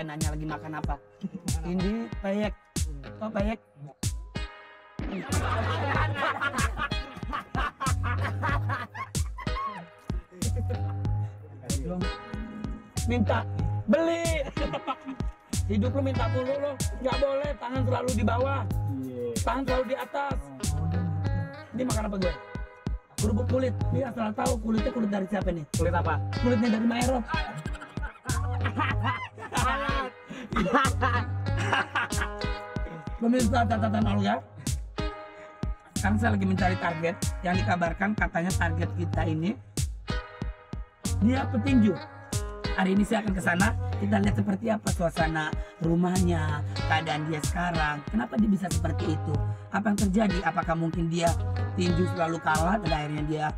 nanya lagi makan apa. Ini payek. Oh payek. Minta beli. Hidup lu minta mulu lo, nggak boleh. Tangan selalu di bawah, tangan selalu di atas. Ini makan apa gue? Kerupuk kulit. Ini asal tahu kulitnya kulit dari siapa nih? Kulit apa? Kulitnya dari Maerot. Pemirsa catatan Olga, kan saya lagi mencari target. Yang dikabarkan katanya target kita ini dia petinju. Hari ini saya akan ke sana. Kita lihat seperti apa suasana rumahnya, keadaan dia sekarang. Kenapa dia bisa seperti itu? Apa yang terjadi? Apakah mungkin dia tinju selalu kalah dan akhirnya dia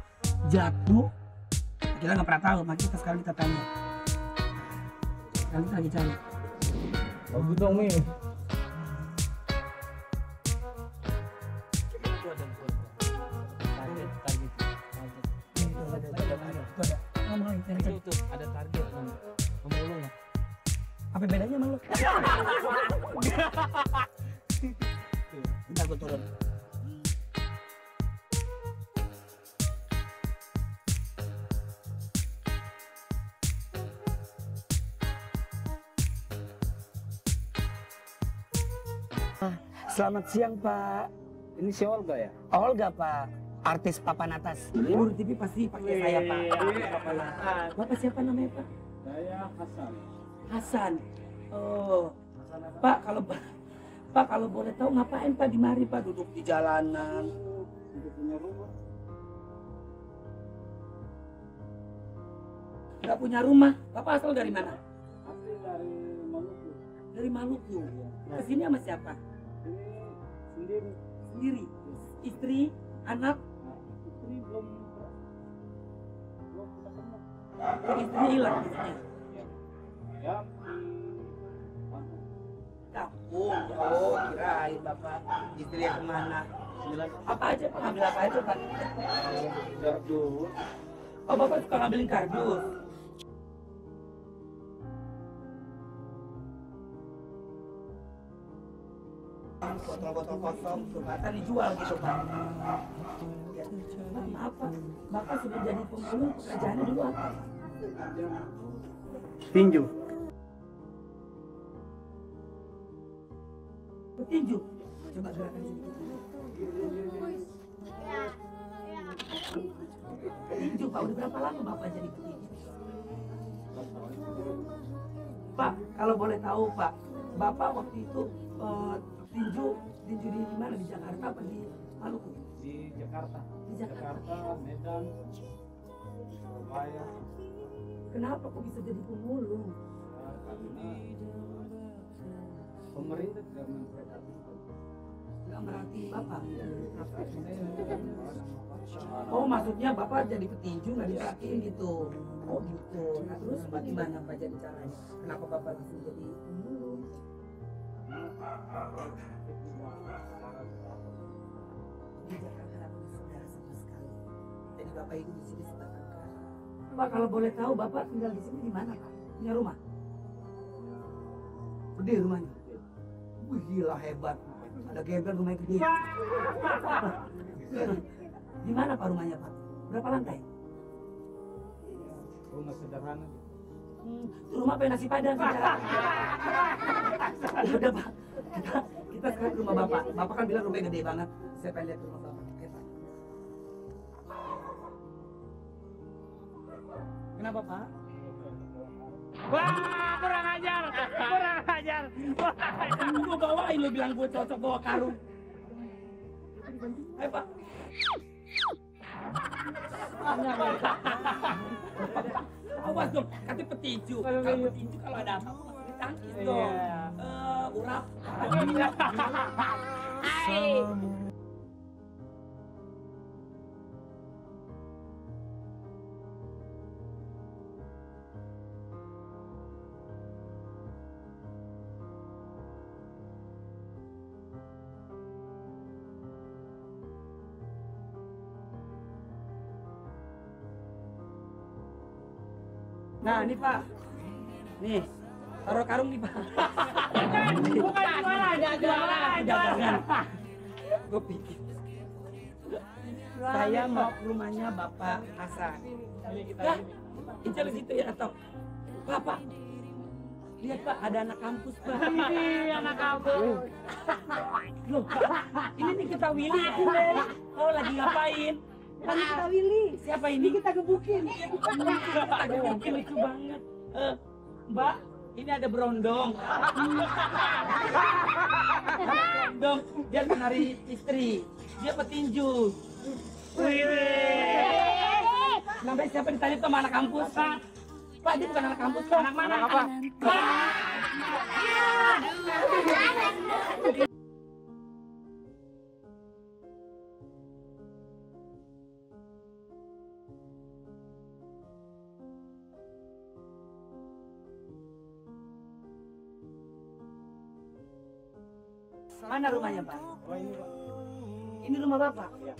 jatuh? Kita nggak pernah tahu. Makanya kita sekarang kita tanya. Sekarang kita lagi cari. Bagus dong nih. Itu ada target pemulung. Apa bedanya sama lu? Bentar gue turun. Selamat siang Pak. Ini si Olga ya? Olga Pak, artis papan atas. Di TV pasti pakai saya Pak. Papan atas. Bapak siapa namanya Pak? Saya Hasan. Hasan. Oh, Pak kalau boleh tahu ngapain Pak di mari Pak, duduk di jalanan? Untuk punya rumah. Nggak punya rumah. Bapak asal dari mana? Asli dari Maluku. Dari Maluku. Kesini sama siapa? Ini sendiri. Sendiri. Istri, anak, Nah, istri belum kita kenal. istrinya hilang istrinya. Ya, Kampung. Oh, kirain Bapak istrinya kemana? Apa aja Pak, ngambil apa aja Pak? kardus. Oh, Bapak suka ngambilin kardus. Botol-botol kosong tuh kan dijual gitu Pak. Ya. Pak, maaf Pak, Bapak sudah jadi pemulung, pekerjaannya dulu apa? Tinju. Petinju. Coba gerakan sedikit. Petinju Pak, udah berapa lama Bapak jadi petinju? Pak, kalau boleh tahu Pak, Bapak waktu itu tinju di mana? Di Jakarta apa di Maluku? Di Jakarta. Di Jakarta. Medan, Surabaya. Kenapa kok bisa jadi pemulung? Karena pemerintah tidak memperhatikan. Nggak merhatiin Bapak. Oh, maksudnya Bapak jadi petinju nggak diperhatiin gitu. Oh gitu. Nah terus bagaimana Pak jadi caranya? Kenapa Bapak bisa jadi pemulung? Di Jakarta nggak punya saudara sama sekali. Jadi Bapak hidup di sini sebatang kara. Pak kalau boleh tahu Bapak tinggal di sini di mana Pak? Punya rumah? Gede rumahnya. Wih gila hebat. Ada gembel rumahnya gede. Di mana Pak rumahnya Pak? Berapa lantai? Rumah sederhana. Itu rumah apa nasi padang? Udah Pak. Kita sekarang ke rumah Bapak. Bapak kan bilang rumahnya gede banget. Saya pengen lihat rumah Bapak. Oke Pak. Kenapa Pak? Wah, kurang ajar. Kurang ajar. Gue bawain lo bilang gue cocok bawa karung. Ayo Pak. Awas dong, katanya petinju. Kalau petinju kalau ada apa pasti ditangkis dong. Urap. Hai. Nah ini Pak, nih Taruh karung nih Pak. Bukan jualan, Dagangan. Gue pikir. Saya mau ke rumahnya Bapak Hasan. Lah, Ical di situ ya atau Bapak? Lihat Pak, ada anak kampus Pak. Ini anak kampus. Loh, ini nih kita Willy. Kau lagi ngapain? Kan kita Willy. Siapa ini? Kita gebukin. Kita gebukin lucu banget. Mbak, ini ada berondong. Berondong, dia menari istri. Dia petinju. Sampai siapa ditanya sama anak kampus, Pak? Pak, dia bukan anak kampus, Pak. Anak mana? Apa? Mana rumahnya, Pak? Oh ini Pak. Ini rumah Bapak? Iya.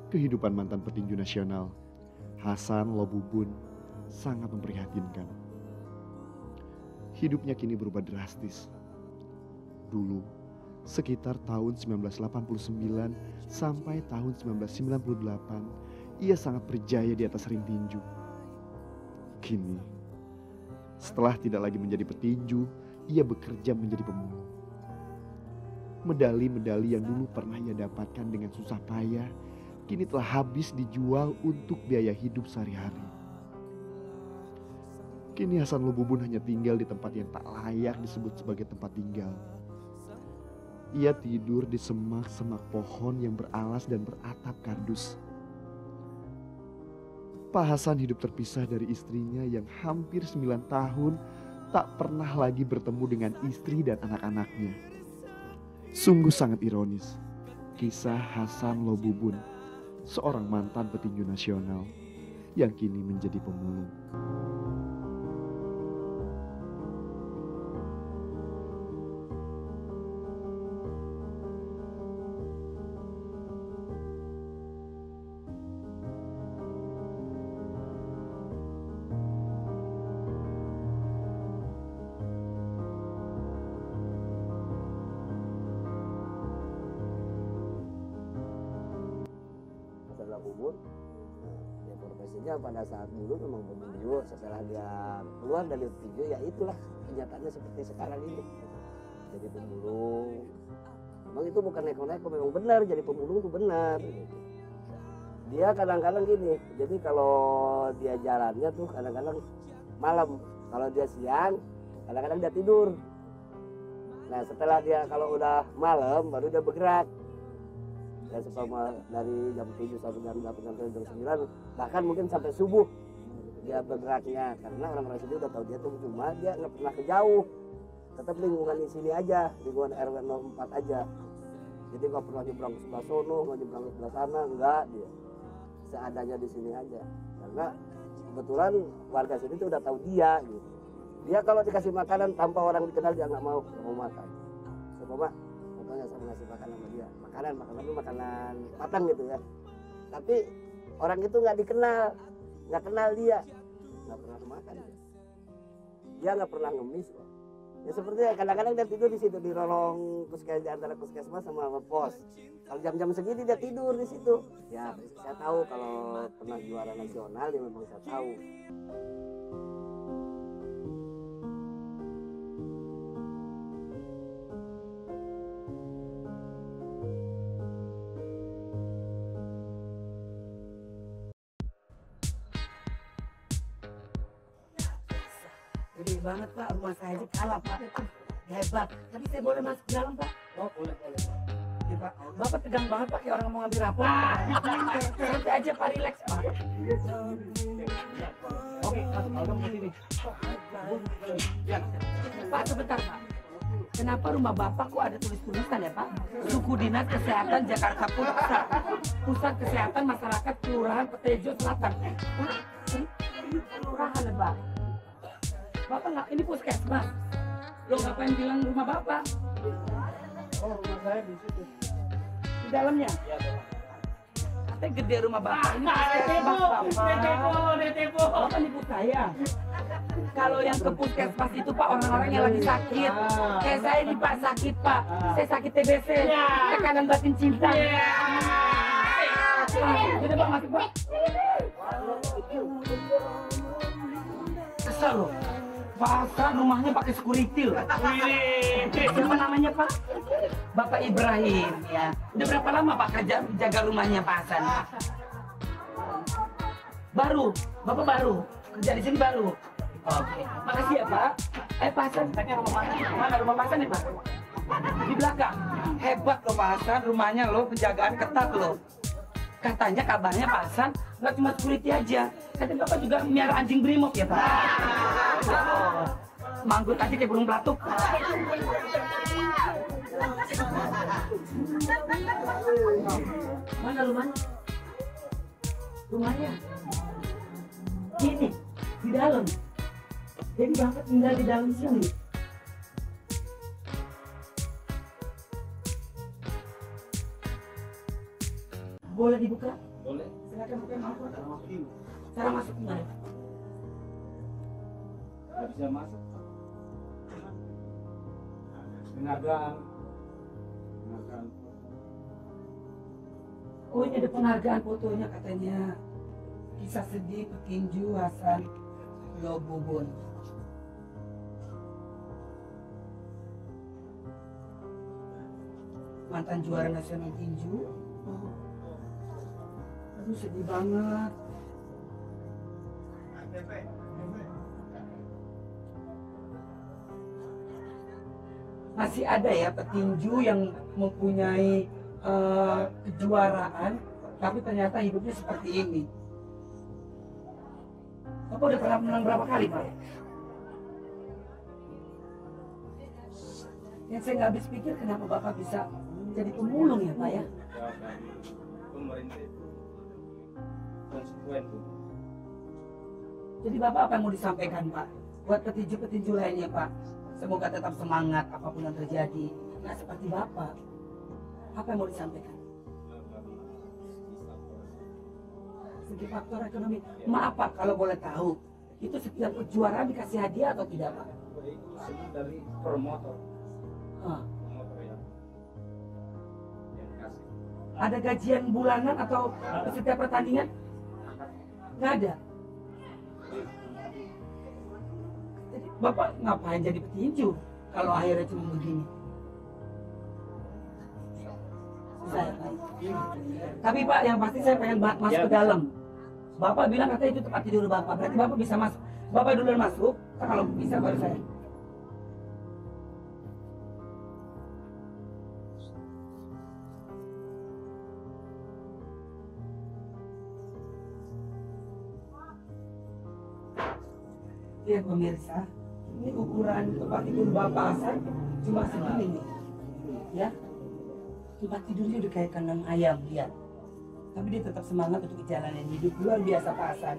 Kehidupan mantan petinju nasional, Hasan Lobubun, sangat memprihatinkan. Hidupnya kini berubah drastis. Dulu, sekitar tahun 1989 sampai tahun 1998, ia sangat berjaya di atas ring tinju. Kini, setelah tidak lagi menjadi petinju, ia bekerja menjadi pemulung. Medali-medali yang dulu pernah ia dapatkan dengan susah payah, kini telah habis dijual untuk biaya hidup sehari-hari. Kini Hasan Lobubun hanya tinggal di tempat yang tak layak disebut sebagai tempat tinggal. Ia tidur di semak-semak pohon yang beralas dan beratap kardus. Pak Hasan hidup terpisah dari istrinya yang hampir 9 tahun tak pernah lagi bertemu dengan istri dan anak-anaknya. Sungguh sangat ironis kisah Hasan Lobubun, seorang mantan petinju nasional yang kini menjadi pemulung. Bubur, ya profesinya pada saat dulu memang petinju. Setelah dia keluar dari petinju, ya itulah kenyataannya seperti sekarang ini. Jadi pemulung. Memang itu bukan neko-neko, memang benar jadi pemulung itu benar. Dia kadang-kadang gini, jadi kalau dia jalannya tuh kadang-kadang malam, kalau dia siang kadang-kadang dia tidur. Nah setelah dia kalau udah malam baru dia bergerak. Dan selama dari jam 7 sampai jam 8 sampai jam 9, bahkan mungkin sampai subuh dia bergeraknya, karena orang-orang sini udah tahu dia tuh cuma dia nggak pernah ke jauh, tetap lingkungan di sini aja, lingkungan RW 04 aja. Jadi nggak pernah nyebrang ke sebelah sono, nggak nyebrang ke sebelah sana, enggak, dia seadanya di sini aja. Karena kebetulan warga sini tuh udah tahu dia gitu. Dia kalau dikasih makanan tanpa orang dikenal dia nggak mau makan. Coba contohnya saya ngasih makanan sama dia, makanan matang gitu ya. Tapi orang itu nggak kenal dia, nggak pernah makan dia nggak pernah ngemis kok. Ya seperti kadang-kadang dia tidur di situ di lorong puskesmas, antara puskesmas sama pos. Kalau jam-jam segini dia tidur di situ. Ya saya tahu kalau pernah juara nasional ya memang saya tahu. Gede banget Pak, rumah saya aja kalah Pak. Hebat. Tapi saya boleh masuk ke dalam Pak? Oh boleh. Ya, Pak. Bapak tegang banget Pak, kayak orang mau ngambil rapor. Santai aja Pak, relax Pak. Oke, masuk album ke sini. Ya. Pak sebentar Pak. Kenapa rumah Bapak kok ada tulis-tulisan ya Pak? Suku Dinas Kesehatan Jakarta Pusat. Pusat Kesehatan Masyarakat Kelurahan Petejo Selatan. Hah? Ini kelurahan ya Pak? Bapak nggak, ini puskesmas. Lo ngapain bilang rumah Bapak? Oh rumah saya di situ. Di dalamnya? Ya. teh gede rumah bapak ini puskesmas bapak. Bapak nipu saya. Kalau yang ke puskesmas itu pak orang-orang yang lagi sakit. Kayak saya ini pak sakit pak. Saya sakit TBC. Tekanan batin cinta. Jadi pak masuk pak. Kesel loh. Pasar rumahnya pakai security loh. Siapa namanya Pak? Bapak Ibrahim ya. Udah berapa lama Pak kerja jaga rumahnya Pak Hasan? Baru, Bapak baru kerja di sini baru. Oke, makasih ya Pak. Pak Hasan, tanya rumah Pak Hasan. Mana rumah Pak Hasan nih Pak? Di belakang. Hebat loh Pak Hasan, rumahnya loh penjagaan ketat loh. Katanya kabarnya Pak Hasan nggak cuma security aja. Katanya Bapak juga miara anjing brimob ya Pak. Manggut aja kayak burung pelatuk. Mana rumahnya? Rumahnya? Ini, di dalam. Jadi Bapak tinggal di dalam sini. Boleh dibuka? Boleh. Silakan buka mampu. Cara masuk gimana? Nggak bisa masuk. Penghargaan. Oh ini ada penghargaan fotonya katanya. Kisah sedih petinju Hasan Lobobon. Mantan juara nasional tinju. Aduh sedih banget. Masih ada ya petinju yang mempunyai kejuaraan, tapi ternyata hidupnya seperti ini. Bapak udah pernah menang berapa kali Pak? Yang saya nggak habis pikir kenapa Bapak bisa jadi pemulung ya Pak ya? Pemerintah itu konsekuen. Jadi Bapak apa yang mau disampaikan Pak? Buat petinju-petinju lainnya Pak, semoga tetap semangat apapun yang terjadi. Nah seperti Bapak, apa yang mau disampaikan? Segi faktor ekonomi, maaf Pak kalau boleh tahu, itu setiap kejuaraan dikasih hadiah atau tidak Pak? Itu dari promotor. Promotor yang kasih. Ada gajian bulanan atau setiap pertandingan? Nggak ada. Jadi Bapak ngapain jadi petinju kalau akhirnya cuma begini? Saya, Pak. Tapi Pak, yang pasti saya pengen masuk ke dalam. Bapak bilang katanya itu tempat tidur Bapak, berarti Bapak bisa masuk. Bapak duluan masuk, kalau bisa baru saya. Lihat pemirsa, ini ukuran tempat tidur Bapak Hasan cuma segini nih, ya. Tempat tidurnya udah kayak kandang ayam, lihat. Tapi dia tetap semangat untuk jalanin hidup luar biasa Pak Hasan.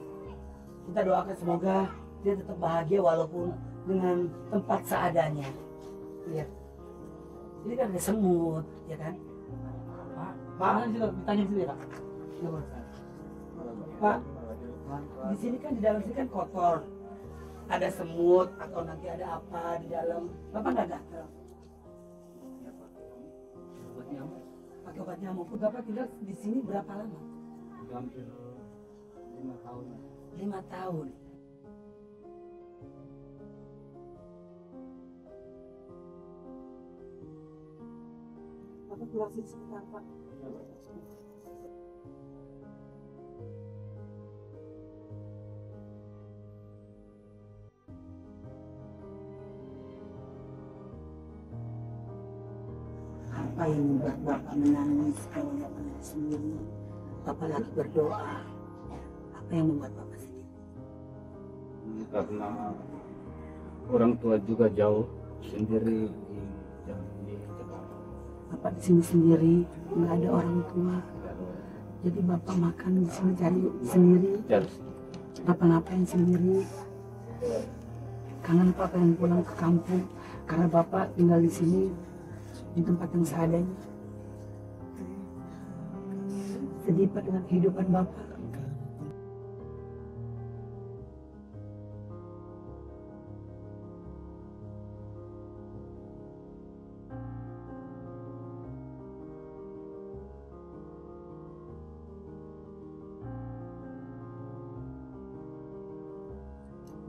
Kita doakan semoga dia tetap bahagia walaupun dengan tempat seadanya. Lihat, ini kan ada semut, ya kan? Pak, ditanya sini Pak. Pak, di sini kan di dalam sini kan kotor. Ada semut atau nanti ada apa di dalam. Bapak nggak gatel? Pakai obat nyamuk. Bapak tinggal di sini berapa lama? Hampir 5 tahun. 5 tahun. Bapak pulang sini sebentar Pak. Apa yang membuat Bapak menangis kalau Bapak lagi sendiri? Bapak lagi berdoa. Apa yang membuat Bapak sedih? Karena orang tua juga jauh sendiri di Jakarta. Bapak di sini sendiri, nggak ada orang tua. Jadi Bapak makan di sini cari sendiri. Bapak ngapain sendiri? Kangen Pak pengen pulang ke kampung karena Bapak tinggal di sini di tempat yang seadanya. Sedih Pak dengan kehidupan Bapak.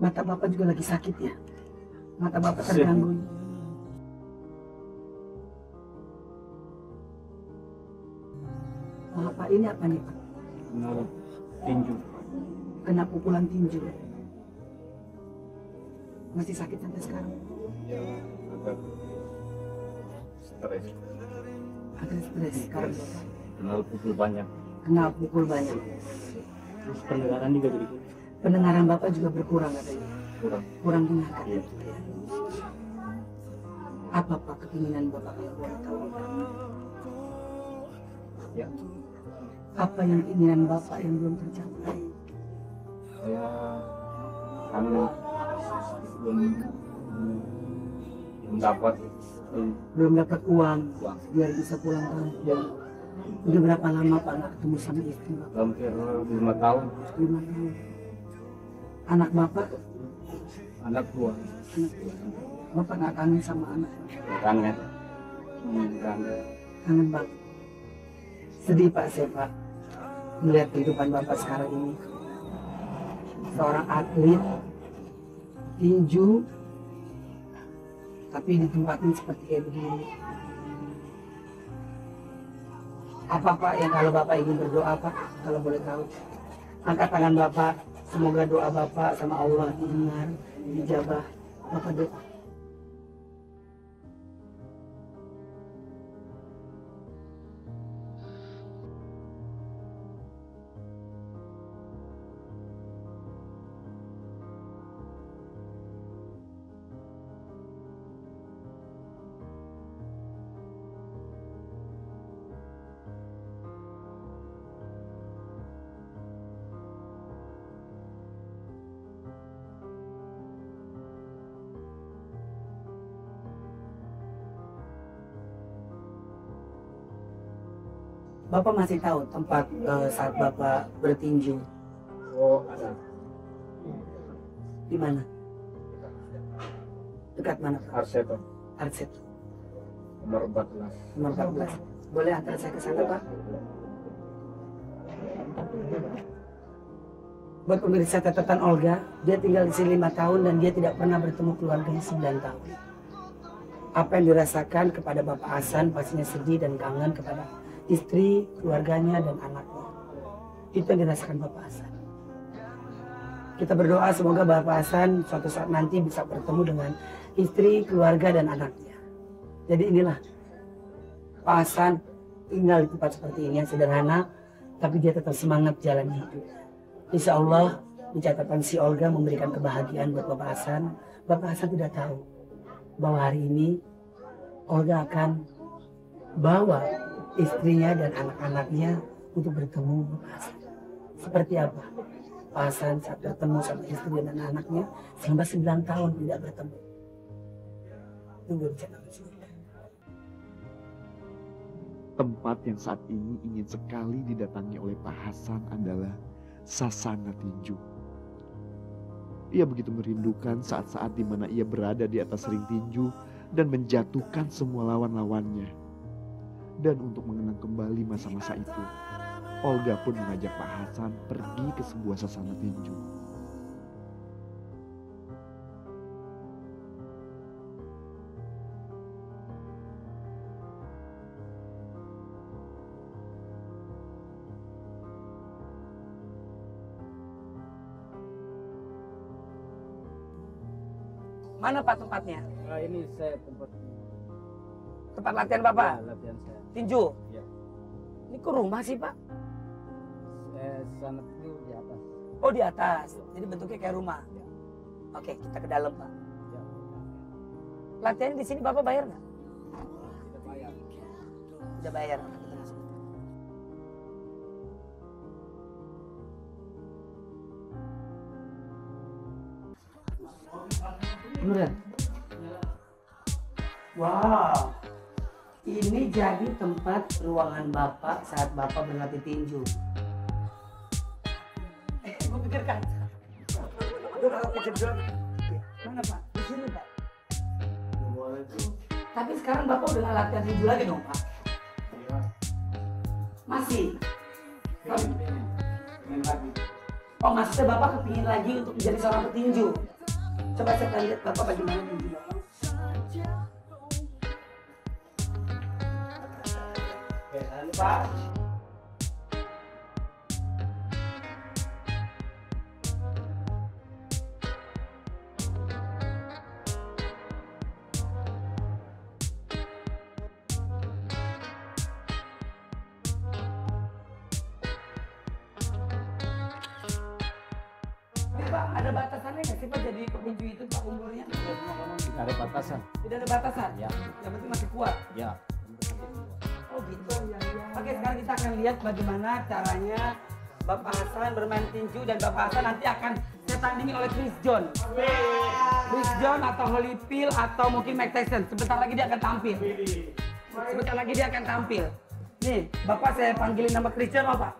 Mata Bapak juga lagi sakit ya? Mata Bapak terganggu. Bapak ini apa nih Pak? Menurut tinju. Kena pukulan tinju. Masih sakit sampai sekarang? Ya, agak stres. Ada stres sekarang Bapak. Kenal pukul banyak. Kena pukul banyak. Terus pendengaran juga jadi Pendengaran Bapak juga berkurang katanya. kurang. Kurang dengar katanya. Iya. Apa Pak keinginan Bapak kalau boleh tahu? Ya, Apa yang keinginan Bapak yang belum tercapai? saya kan belum dapat Belum dapat uang uang. biar bisa pulang kampung. Udah berapa lama Pak nggak ketemu sama istri Bapak? Hampir 5 tahun. 5 tahun. Anak Bapak? Anak dua. Anak Bapak nggak kangen sama anak? Kangen. Kangen. Kangen Bapak. Sedih Pak saya Pak melihat kehidupan Bapak sekarang ini. Seorang atlet tinju tapi ditempatin seperti kayak begini. Apa Pak yang kalau Bapak ingin berdoa Pak, kalau boleh tahu? Angkat tangan Bapak, semoga doa Bapak sama Allah didengar, dijabah. Bapak doa. Bapak masih tahu tempat saat Bapak bertinju Oh, ada. di mana? Dekat mana Pak? Arseto. Arset, Nomor 14. nomor 14. Boleh antar saya ke sana Pak? Buat pemirsa catatan Olga, dia tinggal di sini 5 tahun dan dia tidak pernah bertemu keluarganya 9 tahun. Apa yang dirasakan kepada Bapak Hasan pastinya sedih dan kangen kepada istri, keluarganya, dan anaknya. Itu yang dirasakan Bapak Hasan. Kita berdoa semoga Bapak Hasan suatu saat nanti bisa bertemu dengan istri, keluarga, dan anaknya. Jadi inilah Pak Hasan tinggal di tempat seperti ini yang sederhana, tapi dia tetap semangat jalan hidup. Insya Allah di catatan si Olga memberikan kebahagiaan buat Bapak Hasan. Bapak Hasan tidak tahu bahwa hari ini Olga akan bawa istrinya dan anak-anaknya untuk bertemu Bapak Hasan. Seperti apa Pak Hasan saat bertemu sama istri dan anaknya selama 9 tahun tidak bertemu. Tunggu di channel sini. Tempat yang saat ini ingin sekali didatangi oleh Pak Hasan adalah Sasana Tinju. Ia begitu merindukan saat-saat di mana ia berada di atas ring tinju dan menjatuhkan semua lawan-lawannya. Dan untuk mengenang kembali masa-masa itu, Olga pun mengajak Pak Hasan pergi ke sebuah sasana tinju. Mana Pak tempatnya? Nah, ini saya tempat Tempat latihan Bapak? latihan saya. Tinju? Ya. Ini kok rumah sih Pak? Sana itu di atas. Oh di atas, jadi bentuknya kayak rumah. Oke, kita ke dalam Pak. Ya. Latihan di sini Bapak bayar nggak? Tidak bayar. Tidak bayar. Kita masuk. Beneran? Wow. Ini jadi tempat ruangan Bapak saat Bapak berlatih tinju. Gue pikir kan. Mana Pak? Di sini Pak. Tapi sekarang Bapak udah nggak latihan tinju lagi dong Pak? Masih? Oh maksudnya Bapak kepingin lagi untuk menjadi seorang petinju? Coba saya lihat Bapak bagaimana tinju Bapak. Pak. Pak, ada batasannya nggak sih Pak jadi petinju itu Pak umurnya? Tidak ada batasan. Tidak ada batasan? Ya. Yang penting masih kuat? Ya. Oh gitu. Oke, sekarang kita akan lihat bagaimana caranya Bapak Hasan bermain tinju dan Bapak Hasan nanti akan saya tandingi oleh Chris John. Chris John atau Holyfield atau mungkin Mike Tyson. Sebentar lagi dia akan tampil. Sebentar lagi dia akan tampil. Nih, Bapak saya panggilin nama Chris John apa?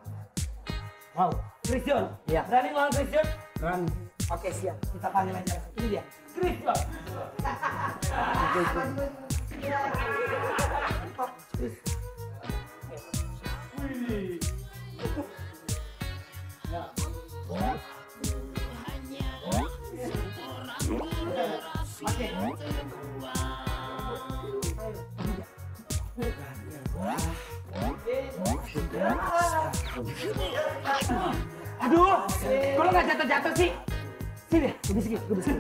Wow. Chris John. Iya. Berani ngelawan Chris John? Berani. Oke, siap. Kita panggil aja. Ini dia. Chris John. Aduh, kalau nggak jatuh-jatuh sih. Sini, gue bisa.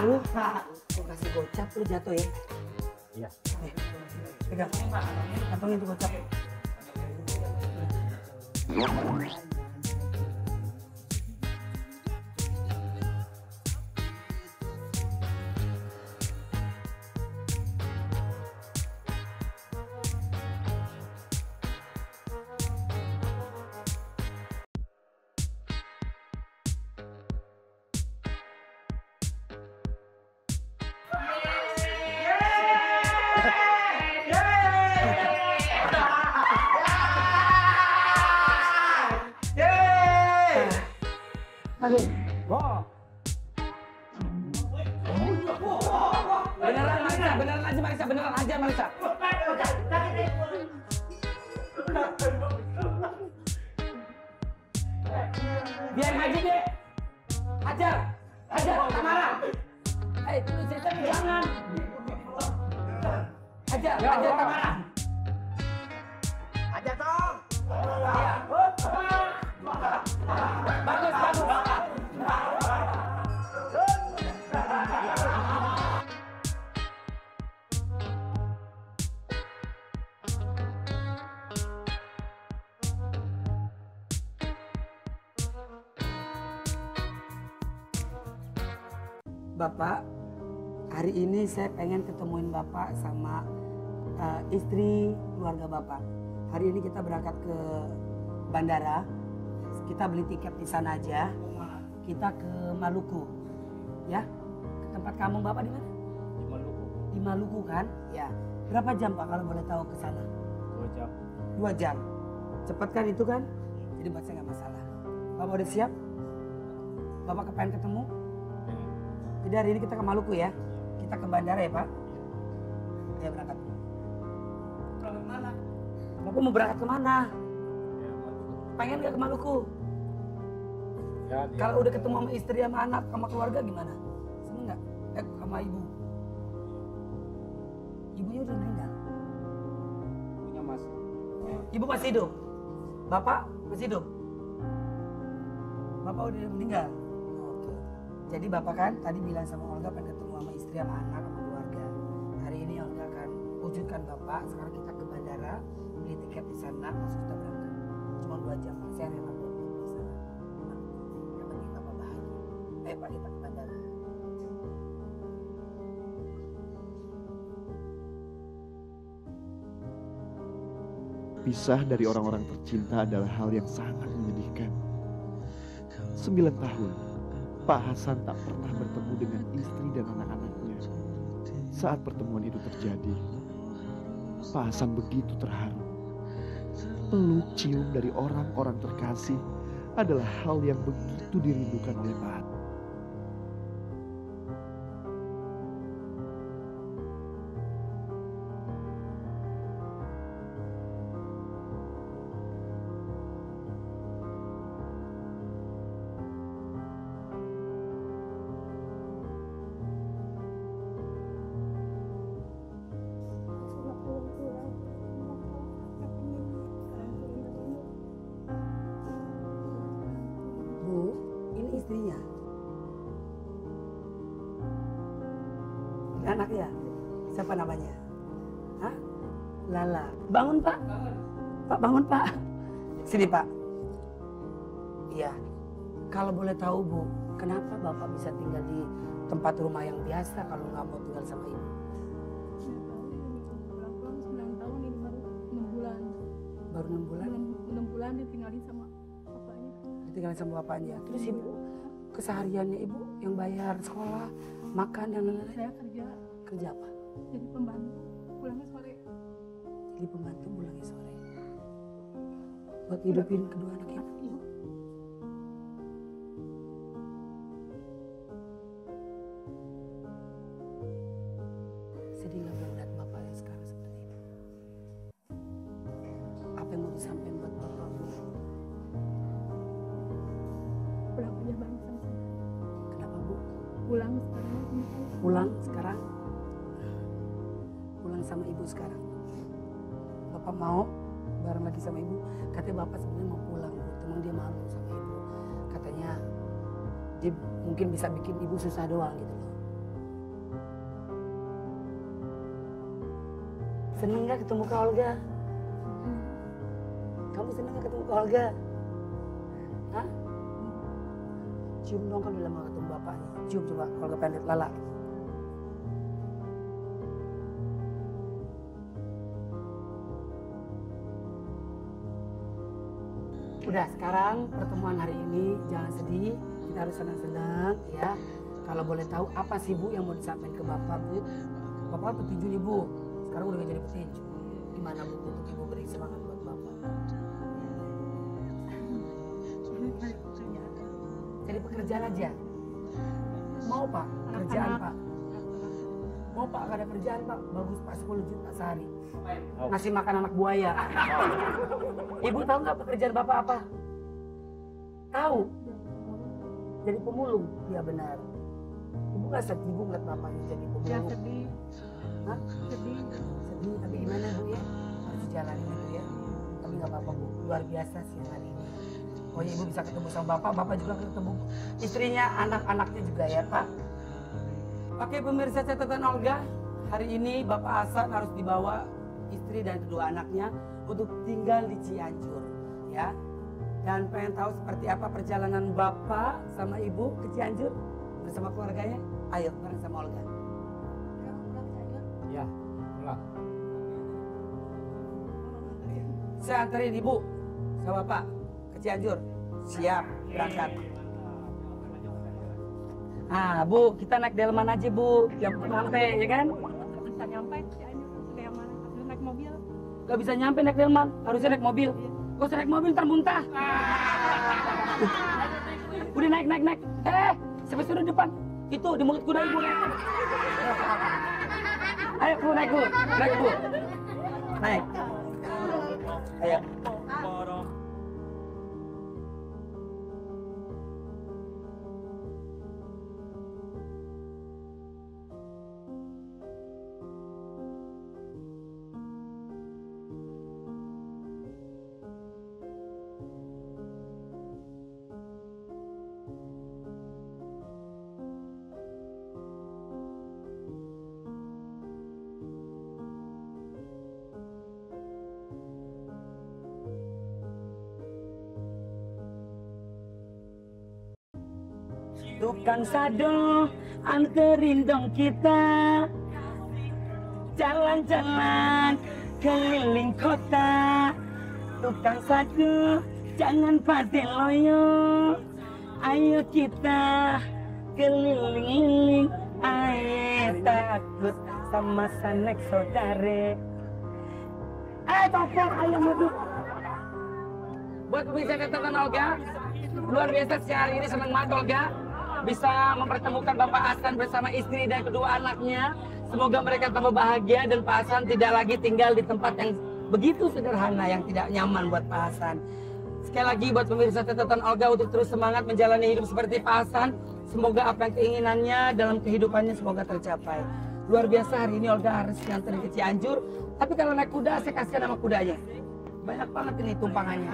Lu kasih gocap, lu jatuh ya. Iya. Nih, pegang. Kantongin tuh gocap. Aduh. Wow. Beneran aja Marisa. Biarin aja deh. Ajar, tak marah. Terus saya jangan. Ajar, tak marah. Ajar dong. Bagus. Bapak, hari ini saya pengen ketemuin Bapak sama istri keluarga Bapak. Hari ini kita berangkat ke bandara. Kita beli tiket di sana aja. Kita ke Maluku. Ya. Ke tempat kampung Bapak di mana? Di Maluku. Di Maluku kan? Ya. Berapa jam Pak kalau boleh tahu ke sana? 2 jam. 2 jam. Cepat kan itu kan? Jadi buat saya nggak masalah. Bapak udah siap? Bapak kepengen ketemu? Jadi hari ini kita ke Maluku ya? Kita ke bandara ya Pak? Ya berangkat. Berangkat kemana? Bapak mau berangkat kemana? Pengen gak ke Maluku? Ya, Kalau udah ketemu sama istri, sama anak, sama keluarga gimana? Seneng gak? Sama ibu? Ibunya udah meninggal? punya masih. Ibu masih hidup? Bapak masih hidup? Bapak udah meninggal? Oke. Jadi Bapak kan tadi bilang sama Olga pengen ketemu sama istri, sama anak, sama keluarga. Hari ini Olga akan wujudkan Bapak. Sekarang kita ke bandara, beli tiket di sana, langsung kita berangkat. Cuma 2 jam, Pak. Saya rela buat di sana. Yang penting Bapak bahagia. Ayo Pak, kita ke bandara. Pisah dari orang-orang tercinta adalah hal yang sangat menyedihkan. 9 tahun, Pak Hasan tak pernah bertemu dengan istri dan anak-anaknya. Saat pertemuan itu terjadi, Pak Hasan begitu terharu. Peluk cium dari orang-orang terkasih adalah hal yang begitu dirindukan oleh Pak Hasan. Bu, ini istrinya. Anaknya, siapa namanya? Hah? Lala. Bangun Pak. Pak bangun Pak. Sini Pak. Iya. Kalau boleh tahu Bu, kenapa Bapak bisa tinggal di tempat rumah yang biasa kalau nggak mau tinggal sama Ibu? Pulang 9 tahun ini baru 6 bulan. Baru 6 bulan 6 bulan ditinggalin sama bapaknya. ditinggal sama bapaknya. Terus Ibu, kesehariannya Ibu yang bayar sekolah, makan dan lain-lain. Saya kerja Kerja apa? jadi pembantu, pulangnya sore. Jadi pembantu pulangnya sore. Buat hidupin kedua anak Ibu. Ibu Sedih nggak Bu lihat Bapak yang sekarang seperti ini? Apa yang mau disampaikan buat Bapak Bu? pulang aja bareng sama saya. Kenapa Bu? Pulang sekarang ini saya. Pulang sekarang? Pulang sama Ibu sekarang? Bapak mau bareng lagi sama Ibu? Katanya Bapak sebenarnya mau pulang Bu, teman dia malu sama Ibu. Katanya dia mungkin bisa bikin Ibu susah doang gitu loh. Seneng gak ketemu Kak Olga? Kamu seneng gak ketemu Kak Olga? Hah? Cium dong, kan udah lama gak ketemu bapaknya. Cium coba, Olga pengen lihat Lala. Udah, sekarang pertemuan hari ini jangan sedih, kita harus senang-senang ya. Kalau boleh tahu apa sih Bu yang mau disampaikan ke Bapak Bu? Bapak petinju nih Bu, sekarang udah gak jadi petinju. Gimana Bu untuk Ibu beri semangat buat Bapak? Jadi pekerjaan aja. Mau Pak, kerjaan Pak. Mau Pak, gak ada kerjaan Pak, bagus Pak, 10 juta sehari. Ngasih makan anak buaya. Ibu tahu nggak pekerjaan Bapak apa? Tahu? Jadi pemulung. Iya benar. Ibu nggak sedih Bu ngeliat bapaknya jadi Ya pemulung? sedih, Hah? sedih. Sedih, tapi gimana Bu ya? Harus dijalanin Bu ya. Tapi nggak apa-apa Bu, luar biasa sih hari ini. Oh ya Ibu bisa ketemu sama Bapak, Bapak juga ketemu istrinya, anak-anaknya juga ya Pak. Oke pemirsa catatan Olga, hari ini Bapak Hasan harus dibawa istri dan kedua anaknya untuk tinggal di Cianjur ya. Dan pengen tahu seperti apa perjalanan Bapak sama Ibu ke Cianjur bersama keluarganya? Ayo bareng sama Olga. Ya, pulang. Saya anterin Ibu sama Bapak ke Cianjur. Siap, berangkat. Ah, Bu, kita naik delman aja, Bu. Yang sampai, ya kan? Bisa nyampe Cianjur ke yang mana? Harus naik mobil. Gak bisa nyampe naik delman, harusnya naik mobil. Kok naik mobil ntar muntah. Udah naik. Sampai sudah depan. Itu di mulut kuda Ibu. Ayo Bu, naik Bu. Naik Bu. Naik. Ayo. Tukang sado, anterin dong kita jalan-jalan keliling kota. Tukang sado, jangan pada loyo. Ayo kita keliling-liling, Ae takut sama sanek saudare. Topong ayam madu. Buat pemirsa catatan Olga, luar biasa sih hari ini, senang banget Olga bisa mempertemukan Bapak Hasan bersama istri dan kedua anaknya. Semoga mereka tambah bahagia dan Pak Hasan tidak lagi tinggal di tempat yang begitu sederhana, yang tidak nyaman buat Pak Hasan. Sekali lagi buat pemirsa catatan Olga untuk terus semangat menjalani hidup seperti Pak Hasan. Semoga apa yang keinginannya dalam kehidupannya semoga tercapai. Luar biasa hari ini Olga harus nganterin ke Cianjur. Tapi kalau naik kuda saya kasih nama kudanya. Banyak banget ini tumpangannya.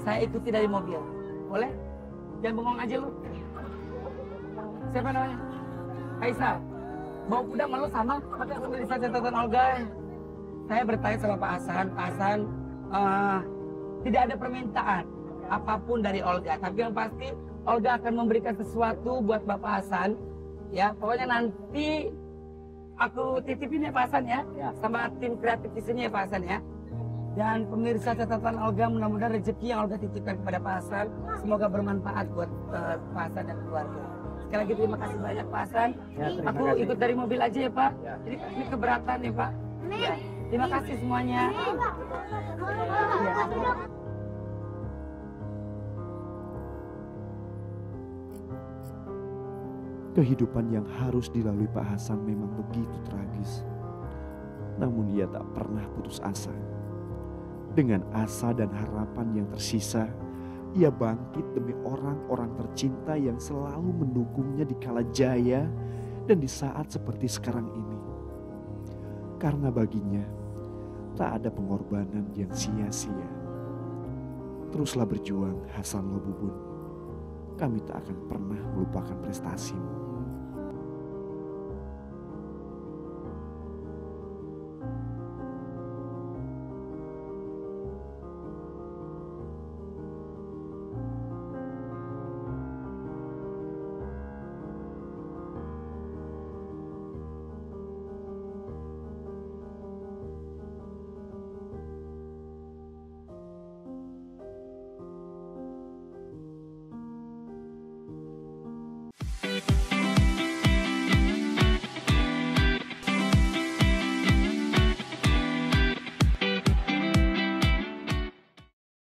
Saya ikuti dari mobil. Boleh? Jangan bengong aja lu. Siapa namanya? Kaisar. Bawa kuda malu sama. Tapi pemirsa catatan Olga. Saya bertanya sama Pak Hasan. Pak Hasan, tidak ada permintaan apapun dari Olga. Tapi yang pasti Olga akan memberikan sesuatu buat Bapak Hasan. Ya, pokoknya nanti aku titipin ya Pak Hasan ya. Sama tim kreatif di sini ya Pak Hasan ya. Dan pemirsa catatan Olga, mudah-mudahan rezeki yang Olga titipkan kepada Pak Hasan semoga bermanfaat buat Pak Hasan dan keluarga. Sekali lagi terima kasih banyak Pak Hasan. Aku ikut dari mobil aja ya Pak. Ini keberatan ya Pak. Ya. Terima kasih semuanya. Ya. Kehidupan yang harus dilalui Pak Hasan memang begitu tragis. Namun ia tak pernah putus asa. Dengan asa dan harapan yang tersisa, ia bangkit demi orang-orang tercinta yang selalu mendukungnya di kala jaya dan di saat seperti sekarang ini. Karena baginya, tak ada pengorbanan yang sia-sia. Teruslah berjuang Hasan Lobubun. Kami tak akan pernah melupakan prestasimu.